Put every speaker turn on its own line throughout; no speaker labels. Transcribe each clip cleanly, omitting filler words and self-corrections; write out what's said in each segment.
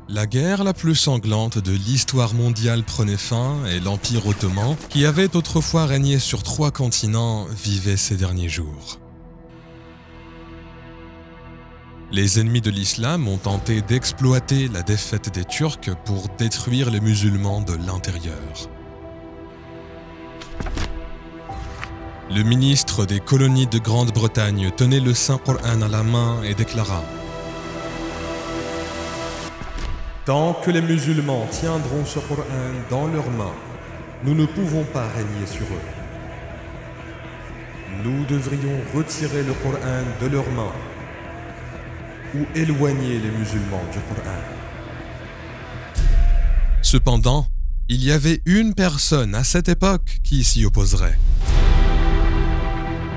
La guerre la plus sanglante de l'histoire mondiale prenait fin et l'Empire ottoman, qui avait autrefois régné sur 3 continents, vivait ses derniers jours. Les ennemis de l'islam ont tenté d'exploiter la défaite des Turcs pour détruire les musulmans de l'intérieur. Le ministre des colonies de Grande-Bretagne tenait le Saint-Coran à la main et déclara: tant que les musulmans tiendront ce Coran dans leurs mains, nous ne pouvons pas régner sur eux. Nous devrions retirer le Coran de leurs mains ou éloigner les musulmans du Coran. Cependant, il y avait une personne à cette époque qui s'y opposerait.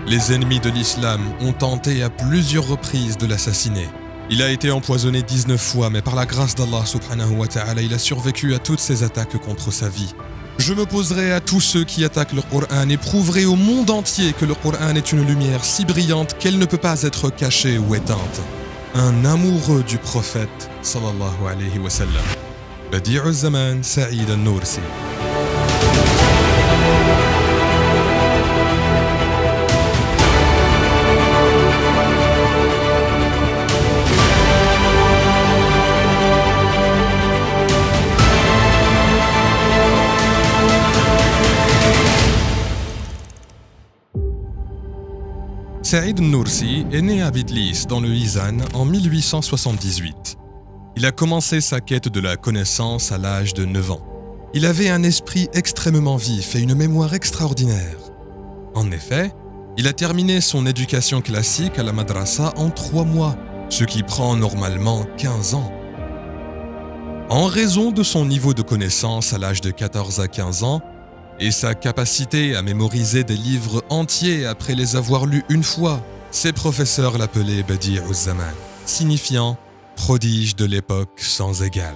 Les ennemis de l'islam ont tenté à plusieurs reprises de l'assassiner. Il a été empoisonné 19 fois, mais par la grâce d'Allah subhanahu wa ta'ala, il a survécu à toutes ces attaques contre sa vie. Je m'opposerai à tous ceux qui attaquent le Coran et prouverai au monde entier que le Coran est une lumière si brillante qu'elle ne peut pas être cachée ou éteinte. Un amoureux du prophète, sallallahu alayhi wa sallam. Badi'u Zaman, Saïd al-Nursi. Saïd al-Nursi est né à Bitlis, dans le Izan, en 1878. Il a commencé sa quête de la connaissance à l'âge de 9 ans. Il avait un esprit extrêmement vif et une mémoire extraordinaire. En effet, il a terminé son éducation classique à la madrasa en 3 mois, ce qui prend normalement 15 ans. En raison de son niveau de connaissance à l'âge de 14 à 15 ans, et sa capacité à mémoriser des livres entiers après les avoir lus une fois, ses professeurs l'appelaient Badi'u Zaman, signifiant prodige de l'époque sans égal.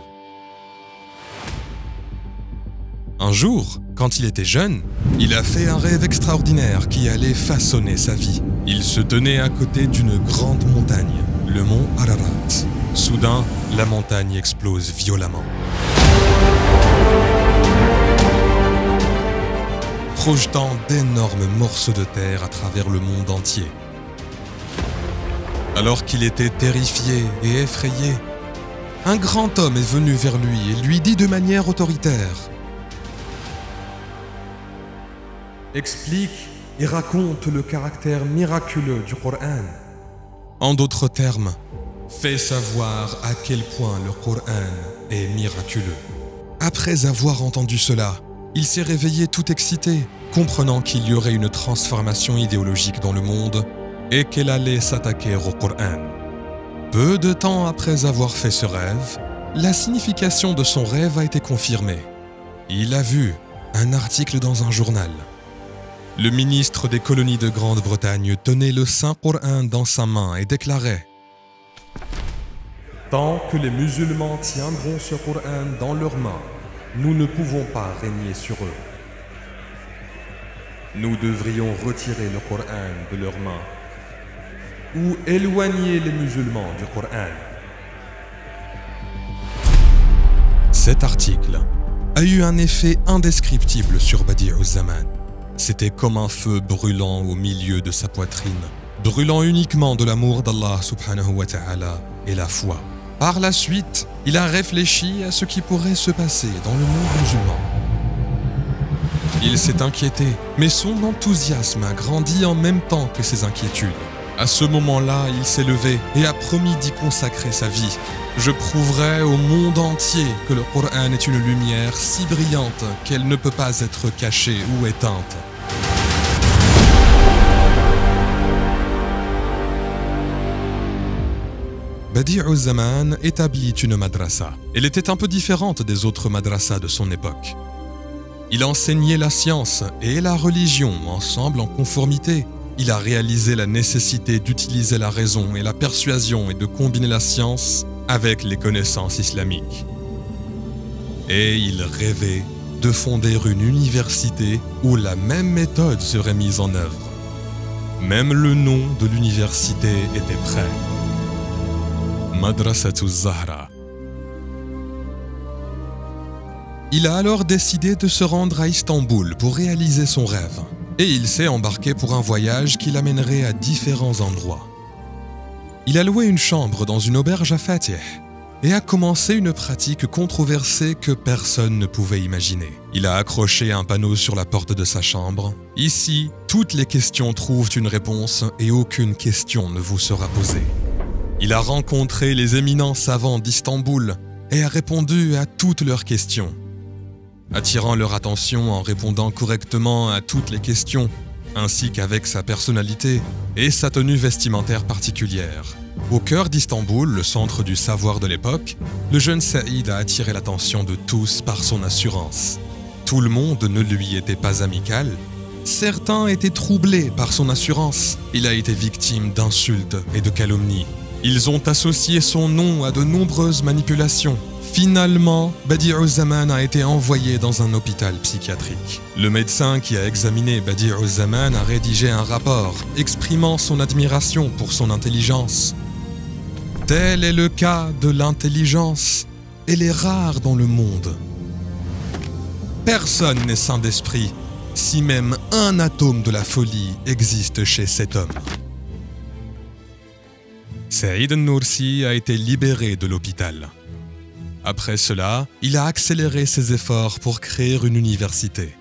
Un jour, quand il était jeune, il a fait un rêve extraordinaire qui allait façonner sa vie. Il se tenait à côté d'une grande montagne, le mont Ararat. Soudain, la montagne explose violemment, projetant d'énormes morceaux de terre à travers le monde entier. Alors qu'il était terrifié et effrayé, un grand homme est venu vers lui et lui dit de manière autoritaire: explique et raconte le caractère miraculeux du Coran. En d'autres termes, fais savoir à quel point le Coran est miraculeux. Après avoir entendu cela, il s'est réveillé tout excité, comprenant qu'il y aurait une transformation idéologique dans le monde et qu'elle allait s'attaquer au Coran. Peu de temps après avoir fait ce rêve, la signification de son rêve a été confirmée. Il a vu un article dans un journal. Le ministre des colonies de Grande-Bretagne tenait le Saint-Coran dans sa main et déclarait: tant que les musulmans tiendront ce Coran dans leurs mains, nous ne pouvons pas régner sur eux. Nous devrions retirer le Coran de leurs mains ou éloigner les musulmans du Coran. Cet article a eu un effet indescriptible sur Badi'u Zaman. C'était comme un feu brûlant au milieu de sa poitrine, brûlant uniquement de l'amour d'Allah subhanahu wa ta'ala et la foi. Par la suite, il a réfléchi à ce qui pourrait se passer dans le monde musulman. Il s'est inquiété, mais son enthousiasme a grandi en même temps que ses inquiétudes. À ce moment-là, il s'est levé et a promis d'y consacrer sa vie. Je prouverai au monde entier que le Coran est une lumière si brillante qu'elle ne peut pas être cachée ou éteinte. Badi'u Zaman établit une madrasa. Elle était un peu différente des autres madrasas de son époque. Il enseignait la science et la religion ensemble en conformité. Il a réalisé la nécessité d'utiliser la raison et la persuasion et de combiner la science avec les connaissances islamiques. Et il rêvait de fonder une université où la même méthode serait mise en œuvre. Même le nom de l'université était prêt. Madrasatu Zahra. Il a alors décidé de se rendre à Istanbul pour réaliser son rêve. Et il s'est embarqué pour un voyage qui l'amènerait à différents endroits. Il a loué une chambre dans une auberge à Fatih et a commencé une pratique controversée que personne ne pouvait imaginer. Il a accroché un panneau sur la porte de sa chambre. Ici, toutes les questions trouvent une réponse et aucune question ne vous sera posée. Il a rencontré les éminents savants d'Istanbul et a répondu à toutes leurs questions, attirant leur attention en répondant correctement à toutes les questions, ainsi qu'avec sa personnalité et sa tenue vestimentaire particulière. Au cœur d'Istanbul, le centre du savoir de l'époque, le jeune Saïd a attiré l'attention de tous par son assurance. Tout le monde ne lui était pas amical. Certains étaient troublés par son assurance. Il a été victime d'insultes et de calomnies. Ils ont associé son nom à de nombreuses manipulations. Finalement, Badi'uzzaman a été envoyé dans un hôpital psychiatrique. Le médecin qui a examiné Badi'uzzaman a rédigé un rapport exprimant son admiration pour son intelligence. Tel est le cas de l'intelligence. Elle est rare dans le monde. Personne n'est saint d'esprit, si même un atome de la folie existe chez cet homme. Saïd Nursi a été libéré de l'hôpital. Après cela, il a accéléré ses efforts pour créer une université.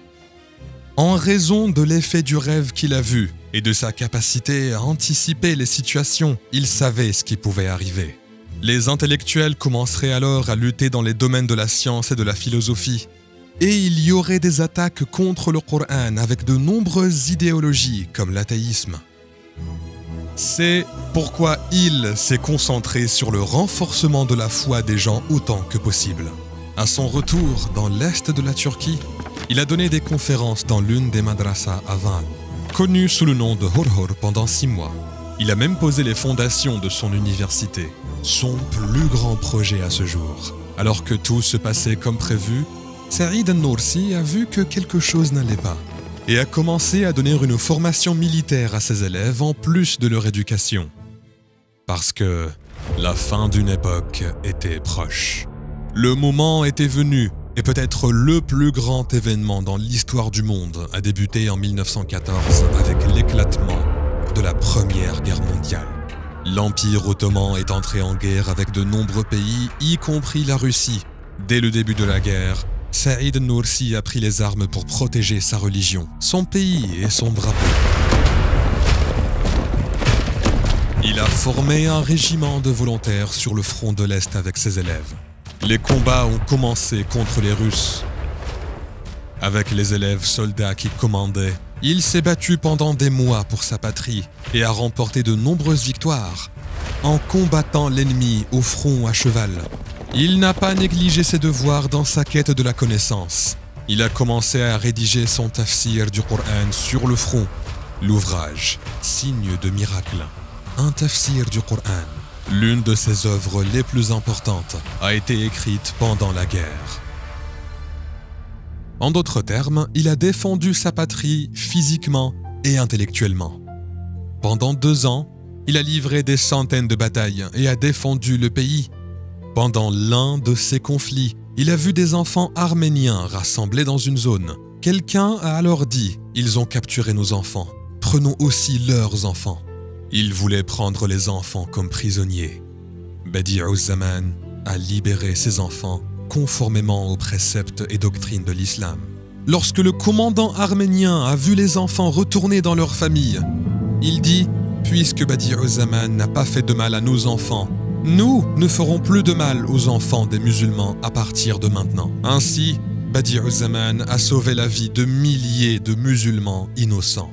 En raison de l'effet du rêve qu'il a vu et de sa capacité à anticiper les situations, il savait ce qui pouvait arriver. Les intellectuels commenceraient alors à lutter dans les domaines de la science et de la philosophie. Et il y aurait des attaques contre le Coran avec de nombreuses idéologies comme l'athéisme. C'est pourquoi il s'est concentré sur le renforcement de la foi des gens autant que possible. À son retour dans l'est de la Turquie, il a donné des conférences dans l'une des madrasas à Van, connue sous le nom de Hurhur pendant 6 mois. Il a même posé les fondations de son université, son plus grand projet à ce jour. Alors que tout se passait comme prévu, Saïd Nursi a vu que quelque chose n'allait pas et a commencé à donner une formation militaire à ses élèves en plus de leur éducation. Parce que la fin d'une époque était proche. Le moment était venu et peut-être le plus grand événement dans l'histoire du monde a débuté en 1914 avec l'éclatement de la Première Guerre mondiale. L'Empire ottoman est entré en guerre avec de nombreux pays, y compris la Russie. Dès le début de la guerre, Saïd Nursi a pris les armes pour protéger sa religion, son pays et son drapeau. Il a formé un régiment de volontaires sur le front de l'Est avec ses élèves. Les combats ont commencé contre les Russes. Avec les élèves soldats qu'il commandait, il s'est battu pendant des mois pour sa patrie et a remporté de nombreuses victoires en combattant l'ennemi au front à cheval. Il n'a pas négligé ses devoirs dans sa quête de la connaissance. Il a commencé à rédiger son tafsir du Coran sur le front, l'ouvrage Signe de miracle. Un tafsir du Coran, l'une de ses œuvres les plus importantes, a été écrite pendant la guerre. En d'autres termes, il a défendu sa patrie physiquement et intellectuellement. Pendant 2 ans, il a livré des centaines de batailles et a défendu le pays. Pendant l'un de ces conflits, il a vu des enfants arméniens rassemblés dans une zone. Quelqu'un a alors dit « Ils ont capturé nos enfants, prenons aussi leurs enfants ». Il voulait prendre les enfants comme prisonniers. Badi'uzzaman a libéré ses enfants conformément aux préceptes et doctrines de l'islam. Lorsque le commandant arménien a vu les enfants retourner dans leur famille, il dit « Puisque Badi'uzzaman n'a pas fait de mal à nos enfants, nous ne ferons plus de mal aux enfants des musulmans à partir de maintenant. » Ainsi, Badi'uzzaman a sauvé la vie de milliers de musulmans innocents.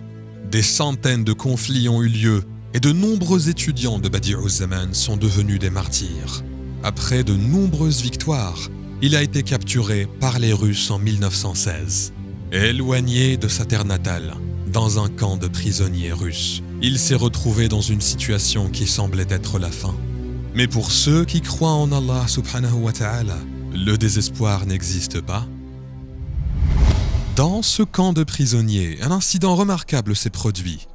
Des centaines de conflits ont eu lieu et de nombreux étudiants de Badi'uzzaman sont devenus des martyrs. Après de nombreuses victoires, il a été capturé par les Russes en 1916. Éloigné de sa terre natale, dans un camp de prisonniers russes, il s'est retrouvé dans une situation qui semblait être la fin. Mais pour ceux qui croient en Allah subhanahu wa ta'ala, le désespoir n'existe pas. Dans ce camp de prisonniers, un incident remarquable s'est produit.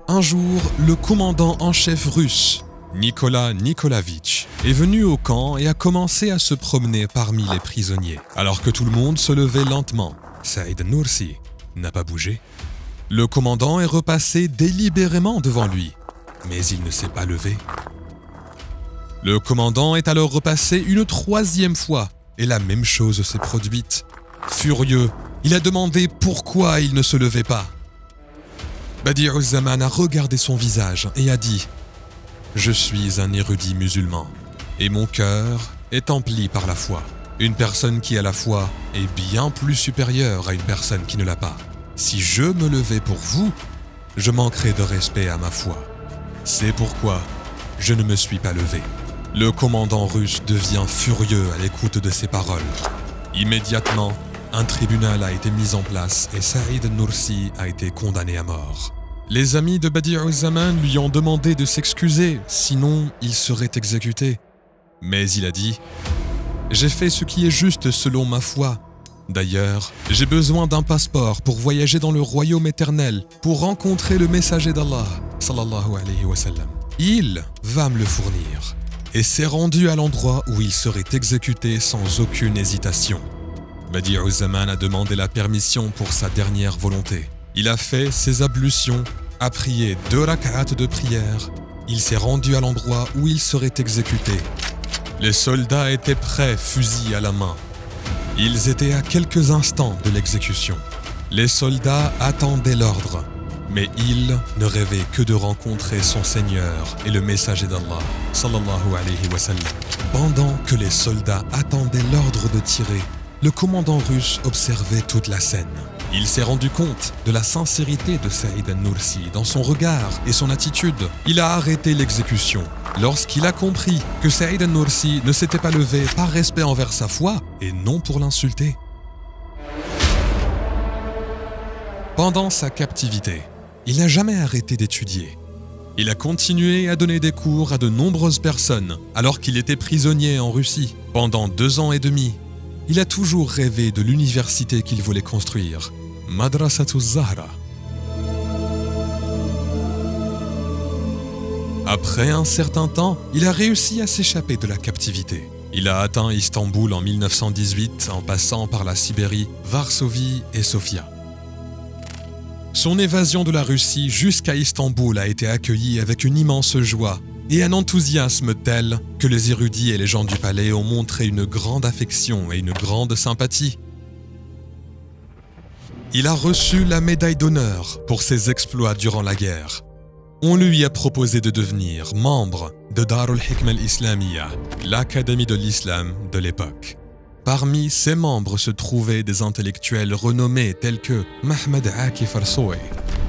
Un jour, le commandant en chef russe Nikola Nikolaevitch, est venu au camp et a commencé à se promener parmi les prisonniers. Alors que tout le monde se levait lentement, Saïd Nursi n'a pas bougé. Le commandant est repassé délibérément devant lui, mais il ne s'est pas levé. Le commandant est alors repassé une troisième fois et la même chose s'est produite. Furieux, il a demandé pourquoi il ne se levait pas. Badi'uz-Zaman a regardé son visage et a dit « Je suis un érudit musulman et mon cœur est empli par la foi. Une personne qui a la foi est bien plus supérieure à une personne qui ne l'a pas. Si je me levais pour vous, je manquerais de respect à ma foi. C'est pourquoi je ne me suis pas levé. » Le commandant russe devient furieux à l'écoute de ces paroles. Immédiatement, un tribunal a été mis en place et Saïd Nursi a été condamné à mort. Les amis de Badi'uz-Zaman lui ont demandé de s'excuser, sinon il serait exécuté. Mais il a dit « J'ai fait ce qui est juste selon ma foi. D'ailleurs, j'ai besoin d'un passeport pour voyager dans le royaume éternel, pour rencontrer le messager d'Allah, sallallahu alayhi wa sallam. Il va me le fournir. » Et s'est rendu à l'endroit où il serait exécuté sans aucune hésitation. Badi'uz-Zaman a demandé la permission pour sa dernière volonté. Il a fait ses ablutions, a prié 2 rak'at de prière. Il s'est rendu à l'endroit où il serait exécuté. Les soldats étaient prêts, fusil à la main. Ils étaient à quelques instants de l'exécution. Les soldats attendaient l'ordre. Mais il ne rêvait que de rencontrer son Seigneur et le messager d'Allah, sallallahu alayhi wa sallam. Pendant que les soldats attendaient l'ordre de tirer, le commandant russe observait toute la scène. Il s'est rendu compte de la sincérité de Saïd Nursi dans son regard et son attitude. Il a arrêté l'exécution lorsqu'il a compris que Saïd Nursi ne s'était pas levé par respect envers sa foi et non pour l'insulter. Pendant sa captivité, il n'a jamais arrêté d'étudier. Il a continué à donner des cours à de nombreuses personnes alors qu'il était prisonnier en Russie. Pendant 2 ans et demi, il a toujours rêvé de l'université qu'il voulait construire, Madrasatuz Zahra. Après un certain temps, il a réussi à s'échapper de la captivité. Il a atteint Istanbul en 1918 en passant par la Sibérie, Varsovie et Sofia. Son évasion de la Russie jusqu'à Istanbul a été accueillie avec une immense joie et un enthousiasme tel que les érudits et les gens du palais ont montré une grande affection et une grande sympathie. Il a reçu la médaille d'honneur pour ses exploits durant la guerre. On lui a proposé de devenir membre de Darul Hikma al-Islamiyya, l'académie de l'islam de l'époque. Parmi ses membres se trouvaient des intellectuels renommés tels que Mahmoud Akif Arsoui.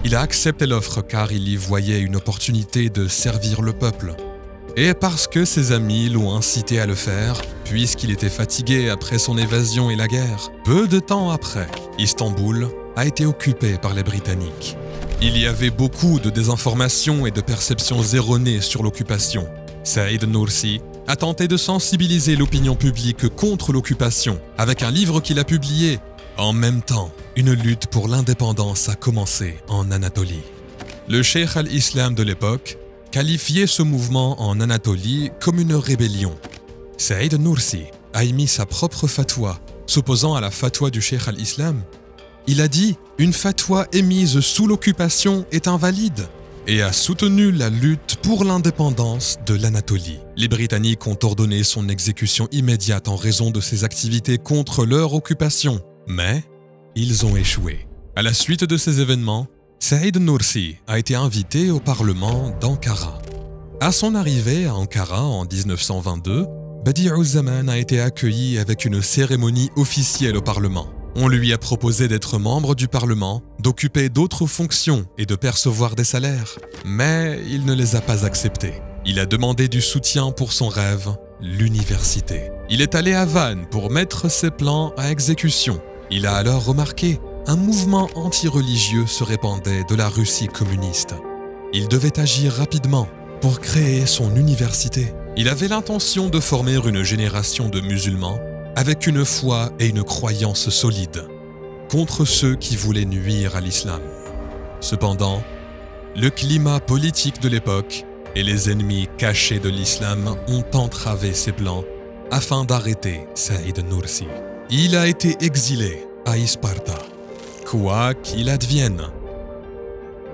Il a accepté l'offre car il y voyait une opportunité de servir le peuple. Et parce que ses amis l'ont incité à le faire, puisqu'il était fatigué après son évasion et la guerre. Peu de temps après, Istanbul a été occupée par les Britanniques. Il y avait beaucoup de désinformations et de perceptions erronées sur l'occupation. Saïd Nursi a tenté de sensibiliser l'opinion publique contre l'occupation avec un livre qu'il a publié. En même temps, une lutte pour l'indépendance a commencé en Anatolie. Le cheikh al-Islam de l'époque qualifiait ce mouvement en Anatolie comme une rébellion. Saïd Nursi a émis sa propre fatwa, s'opposant à la fatwa du cheikh al-Islam. Il a dit « Une fatwa émise sous l'occupation est invalide » et a soutenu la lutte pour l'indépendance de l'Anatolie. Les Britanniques ont ordonné son exécution immédiate en raison de ses activités contre leur occupation. Mais ils ont échoué. À la suite de ces événements, Saïd Nursi a été invité au Parlement d'Ankara. À son arrivée à Ankara en 1922, Badi'uz-Zaman a été accueilli avec une cérémonie officielle au Parlement. On lui a proposé d'être membre du Parlement, d'occuper d'autres fonctions et de percevoir des salaires. Mais il ne les a pas acceptés. Il a demandé du soutien pour son rêve, l'université. Il est allé à Vannes pour mettre ses plans à exécution. Il a alors remarqué un mouvement anti-religieux se répandait de la Russie communiste. Il devait agir rapidement pour créer son université. Il avait l'intention de former une génération de musulmans avec une foi et une croyance solides, contre ceux qui voulaient nuire à l'islam. Cependant, le climat politique de l'époque et les ennemis cachés de l'islam ont entravé ses plans afin d'arrêter Saïd Nursi. Il a été exilé à Isparta, quoi qu'il advienne.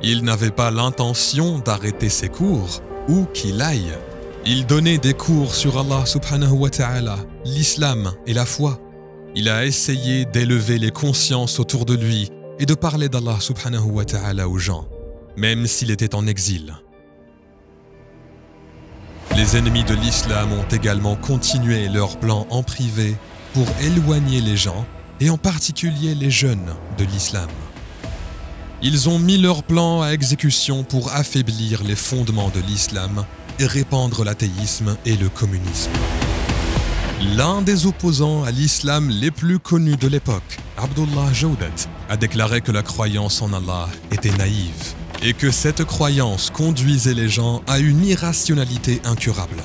Il n'avait pas l'intention d'arrêter ses cours, où qu'il aille. Il donnait des cours sur Allah subhanahu wa ta'ala, l'islam et la foi. Il a essayé d'élever les consciences autour de lui et de parler d'Allah subhanahu wa ta'ala aux gens, même s'il était en exil. Les ennemis de l'islam ont également continué leurs plans en privé pour éloigner les gens, et en particulier les jeunes de l'islam. Ils ont mis leurs plans à exécution pour affaiblir les fondements de l'islam et répandre l'athéisme et le communisme. L'un des opposants à l'islam les plus connus de l'époque, Abdullah Jawdat, a déclaré que la croyance en Allah était naïve et que cette croyance conduisait les gens à une irrationalité incurable.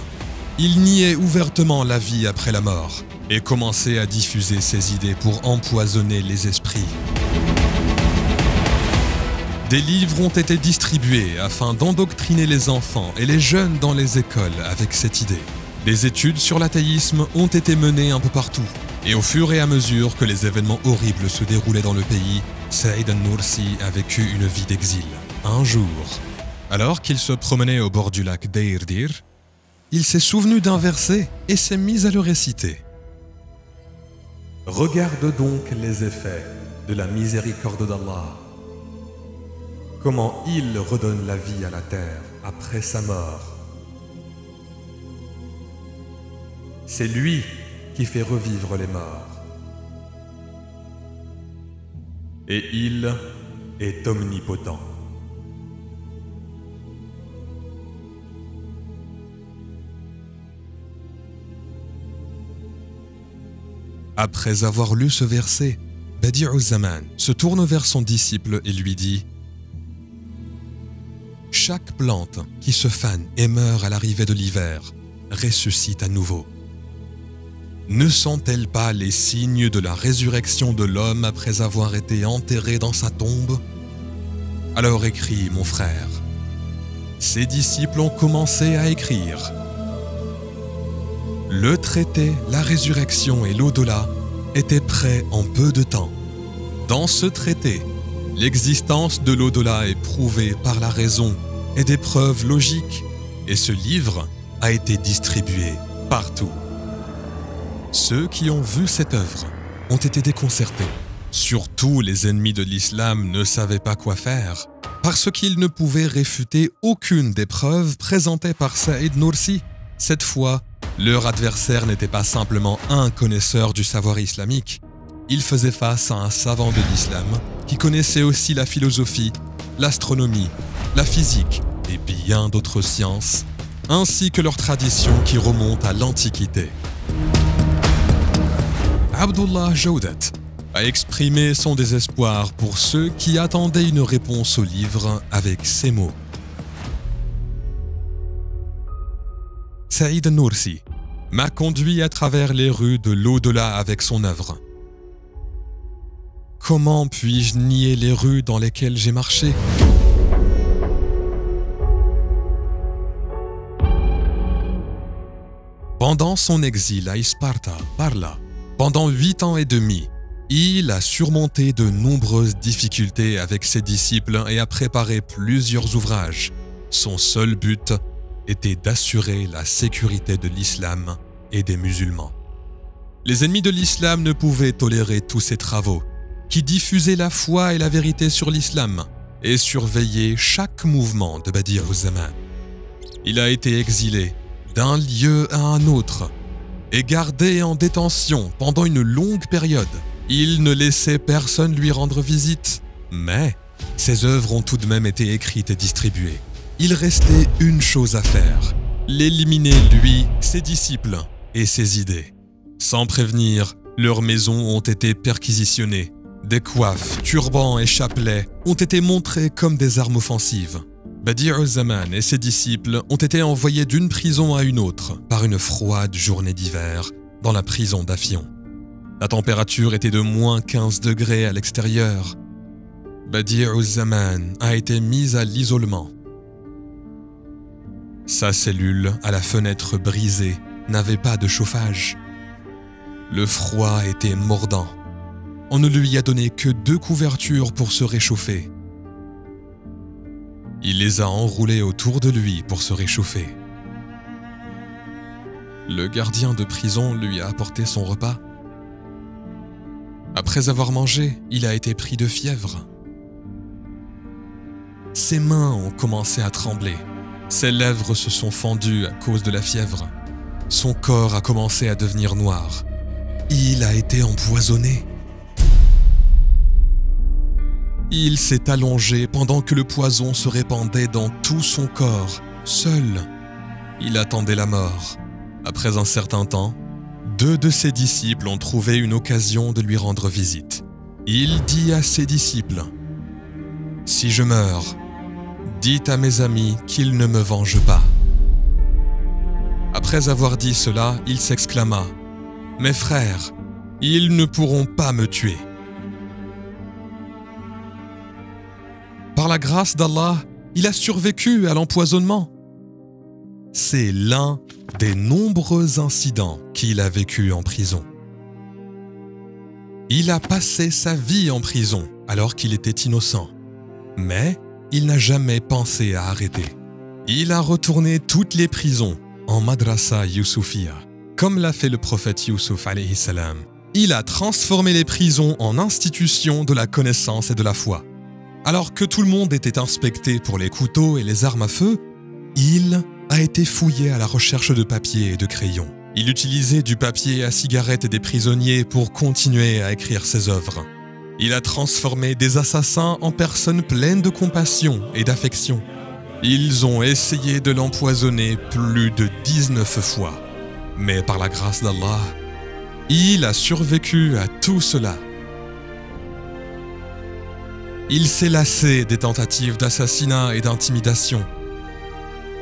Il niait ouvertement la vie après la mort et commençait à diffuser ses idées pour empoisonner les esprits. Des livres ont été distribués afin d'endoctriner les enfants et les jeunes dans les écoles avec cette idée. Des études sur l'athéisme ont été menées un peu partout. Et au fur et à mesure que les événements horribles se déroulaient dans le pays, Saïd Nursi a vécu une vie d'exil. Un jour, alors qu'il se promenait au bord du lac Deirdir, il s'est souvenu d'un verset et s'est mis à le réciter. « Regarde donc les effets de la miséricorde d'Allah. Comment il redonne la vie à la terre après sa mort. C'est lui qui fait revivre les morts. Et il est omnipotent. » Après avoir lu ce verset, Badi'u Zaman se tourne vers son disciple et lui dit « Chaque plante qui se fane et meurt à l'arrivée de l'hiver ressuscite à nouveau. Ne sont-elles pas les signes de la résurrection de l'homme après avoir été enterré dans sa tombe? Alors écris, mon frère. » Ses disciples ont commencé à écrire. Le traité, la résurrection et l'au-delà étaient prêts en peu de temps. Dans ce traité, l'existence de l'au-delà est prouvée par la raison et des preuves logiques, et ce livre a été distribué partout. Ceux qui ont vu cette œuvre ont été déconcertés. Surtout les ennemis de l'islam ne savaient pas quoi faire, parce qu'ils ne pouvaient réfuter aucune des preuves présentées par Saïd Nursi. Cette fois, leur adversaire n'était pas simplement un connaisseur du savoir islamique. Il faisait face à un savant de l'islam qui connaissait aussi la philosophie, l'astronomie, la physique et bien d'autres sciences, ainsi que leurs traditions qui remontent à l'Antiquité. Abdullah Jawdat a exprimé son désespoir pour ceux qui attendaient une réponse au livre avec ces mots. Saïd Nursi m'a conduit à travers les rues de l'au-delà avec son œuvre. Comment puis-je nier les rues dans lesquelles j'ai marché? Pendant son exil à Isparta, par là, pendant 8 ans et demi, il a surmonté de nombreuses difficultés avec ses disciples et a préparé plusieurs ouvrages. Son seul but était d'assurer la sécurité de l'islam et des musulmans. Les ennemis de l'islam ne pouvaient tolérer tous ces travaux, qui diffusaient la foi et la vérité sur l'islam et surveillaient chaque mouvement de Badi'u Zaman. Il a été exilé d'un lieu à un autre et gardé en détention pendant une longue période. Il ne laissait personne lui rendre visite, mais ses œuvres ont tout de même été écrites et distribuées. Il restait une chose à faire, l'éliminer lui, ses disciples et ses idées. Sans prévenir, leurs maisons ont été perquisitionnées. Des coiffes, turbans et chapelets ont été montrés comme des armes offensives. Badi'u Zaman et ses disciples ont été envoyés d'une prison à une autre par une froide journée d'hiver dans la prison d'Afion. La température était de moins 15 degrés à l'extérieur. Badi'u Zaman a été mis à l'isolement. Sa cellule, à la fenêtre brisée, n'avait pas de chauffage. Le froid était mordant. On ne lui a donné que 2 couvertures pour se réchauffer. Il les a enroulées autour de lui pour se réchauffer. Le gardien de prison lui a apporté son repas. Après avoir mangé, il a été pris de fièvre. Ses mains ont commencé à trembler. Ses lèvres se sont fendues à cause de la fièvre. Son corps a commencé à devenir noir. Il a été empoisonné. Il s'est allongé pendant que le poison se répandait dans tout son corps. Seul, il attendait la mort. Après un certain temps, 2 de ses disciples ont trouvé une occasion de lui rendre visite. Il dit à ses disciples : « Si je meurs, dites à mes amis qu'ils ne me vengent pas. » Après avoir dit cela, il s'exclama : « Mes frères, ils ne pourront pas me tuer. » Par la grâce d'Allah, il a survécu à l'empoisonnement. C'est l'un des nombreux incidents qu'il a vécu en prison. Il a passé sa vie en prison alors qu'il était innocent, mais il n'a jamais pensé à arrêter. Il a retourné toutes les prisons en Madrasa Youssoufia, comme l'a fait le prophète Youssouf alayhi salam. Il a transformé les prisons en institutions de la connaissance et de la foi. Alors que tout le monde était inspecté pour les couteaux et les armes à feu, il a été fouillé à la recherche de papier et de crayons. Il utilisait du papier à cigarette des prisonniers pour continuer à écrire ses œuvres. Il a transformé des assassins en personnes pleines de compassion et d'affection. Ils ont essayé de l'empoisonner plus de 19 fois. Mais par la grâce d'Allah, il a survécu à tout cela. Il s'est lassé des tentatives d'assassinat et d'intimidation.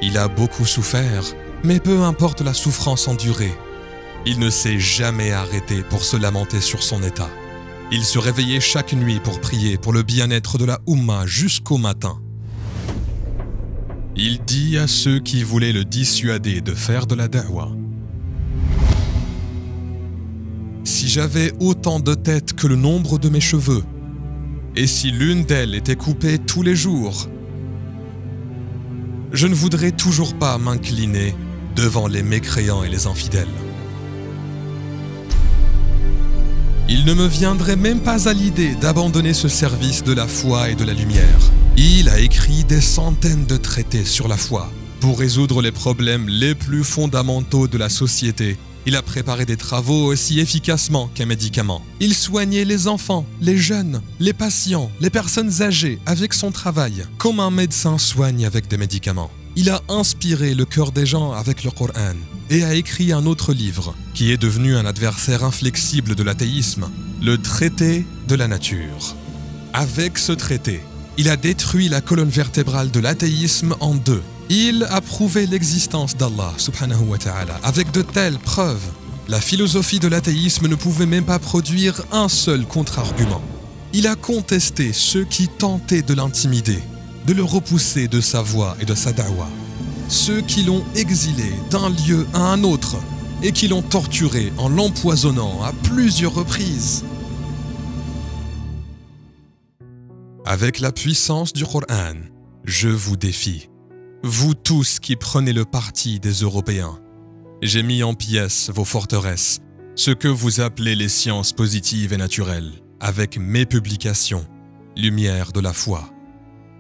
Il a beaucoup souffert, mais peu importe la souffrance endurée, il ne s'est jamais arrêté pour se lamenter sur son état. Il se réveillait chaque nuit pour prier pour le bien-être de la Oumma jusqu'au matin. Il dit à ceux qui voulaient le dissuader de faire de la da'wa : « Si j'avais autant de têtes que le nombre de mes cheveux, et si l'une d'elles était coupée tous les jours, je ne voudrais toujours pas m'incliner devant les mécréants et les infidèles. Il ne me viendrait même pas à l'idée d'abandonner ce service de la foi et de la lumière. » Il a écrit des centaines de traités sur la foi pour résoudre les problèmes les plus fondamentaux de la société. Il a préparé des travaux aussi efficacement qu'un médicament. Il soignait les enfants, les jeunes, les patients, les personnes âgées avec son travail, comme un médecin soigne avec des médicaments. Il a inspiré le cœur des gens avec le Coran et a écrit un autre livre qui est devenu un adversaire inflexible de l'athéisme, le traité de la nature. Avec ce traité, il a détruit la colonne vertébrale de l'athéisme en 2. Il a prouvé l'existence d'Allah subhanahu wa ta'ala avec de telles preuves. La philosophie de l'athéisme ne pouvait même pas produire un seul contre-argument. Il a contesté ceux qui tentaient de l'intimider, de le repousser de sa voie et de sa da'wa. Ceux qui l'ont exilé d'un lieu à un autre et qui l'ont torturé en l'empoisonnant à plusieurs reprises. Avec la puissance du Coran, je vous défie. Vous tous qui prenez le parti des Européens, j'ai mis en pièces vos forteresses, ce que vous appelez les sciences positives et naturelles, avec mes publications, lumière de la foi.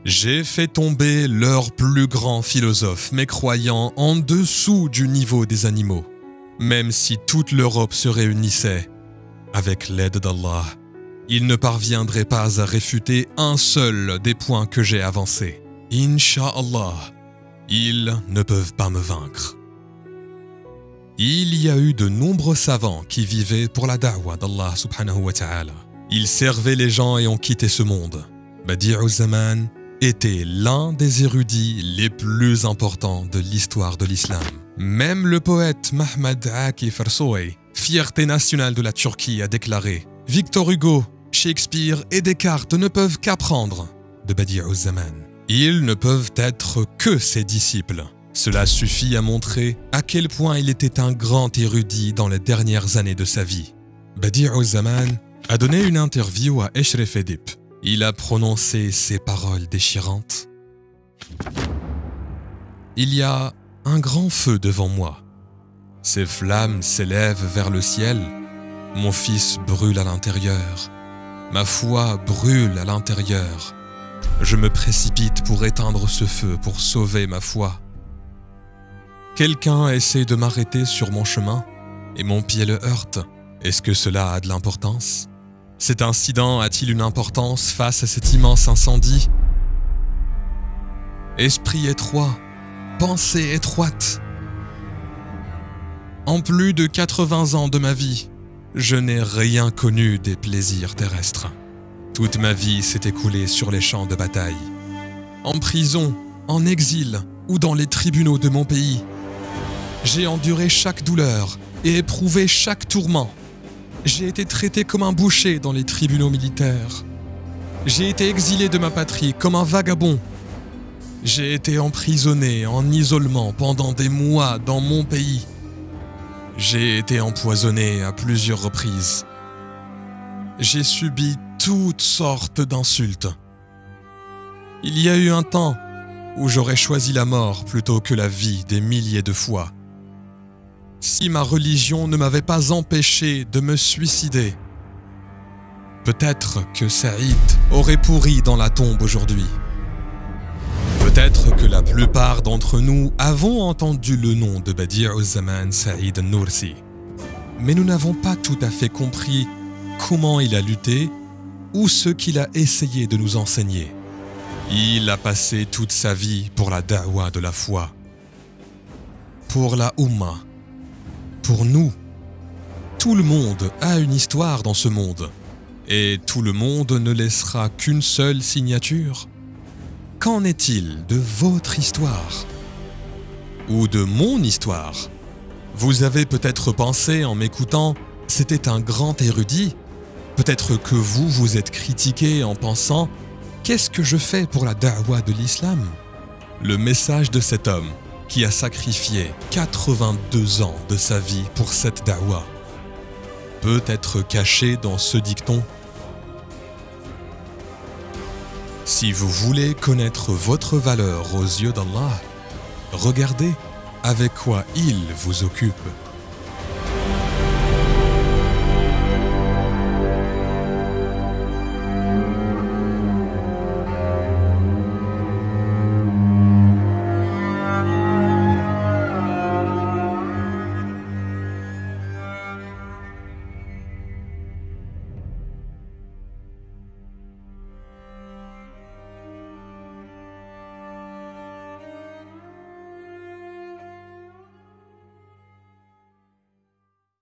J'ai fait tomber leurs plus grands philosophes, mes croyants, en dessous du niveau des animaux. Même si toute l'Europe se réunissait, avec l'aide d'Allah, ils ne parviendraient pas à réfuter un seul des points que j'ai avancés. Inch'Allah, ils ne peuvent pas me vaincre. Il y a eu de nombreux savants qui vivaient pour la da'wa d'Allah subhanahu wa ta'ala. Ils servaient les gens et ont quitté ce monde. Badi'u Zaman était l'un des érudits les plus importants de l'histoire de l'islam. Même le poète Mehmed Akif Ersoy, fierté nationale de la Turquie, a déclaré « Victor Hugo, Shakespeare et Descartes ne peuvent qu'apprendre de Badi'u Zaman. Ils ne peuvent être que ses disciples. Cela suffit à montrer à quel point il était un grand érudit dans les dernières années de sa vie. Badi'u Zaman a donné une interview à Eshref Edip. Il a prononcé ces paroles déchirantes. Il y a un grand feu devant moi. Ces flammes s'élèvent vers le ciel. Mon fils brûle à l'intérieur. Ma foi brûle à l'intérieur. Je me précipite pour éteindre ce feu, pour sauver ma foi. Quelqu'un essaie de m'arrêter sur mon chemin et mon pied le heurte. Est-ce que cela a de l'importance? Cet incident a-t-il une importance face à cet immense incendie? Esprit étroit, pensée étroite. En plus de 80 ans de ma vie, je n'ai rien connu des plaisirs terrestres. Toute ma vie s'est écoulée sur les champs de bataille. En prison, en exil ou dans les tribunaux de mon pays. J'ai enduré chaque douleur et éprouvé chaque tourment. J'ai été traité comme un boucher dans les tribunaux militaires. J'ai été exilé de ma patrie comme un vagabond. J'ai été emprisonné en isolement pendant des mois dans mon pays. J'ai été empoisonné à plusieurs reprises. J'ai subi toutes sortes d'insultes. Il y a eu un temps où j'aurais choisi la mort plutôt que la vie des milliers de fois. Si ma religion ne m'avait pas empêché de me suicider, peut-être que Saïd aurait pourri dans la tombe aujourd'hui. Peut-être que la plupart d'entre nous avons entendu le nom de Badi'u Zaman Saïd Nursi, mais nous n'avons pas tout à fait compris comment il a lutté ou ce qu'il a essayé de nous enseigner. Il a passé toute sa vie pour la da'wa de la foi, pour la Ummah, pour nous. Tout le monde a une histoire dans ce monde, et tout le monde ne laissera qu'une seule signature. Qu'en est-il de votre histoire? Ou de mon histoire? Vous avez peut-être pensé en m'écoutant, c'était un grand érudit. Peut-être que vous vous êtes critiqué en pensant, qu'est-ce que je fais pour la da'wa de l'islam? Le message de cet homme qui a sacrifié 82 ans de sa vie pour cette da'wa peut être caché dans ce dicton. Si vous voulez connaître votre valeur aux yeux d'Allah, regardez avec quoi il vous occupe.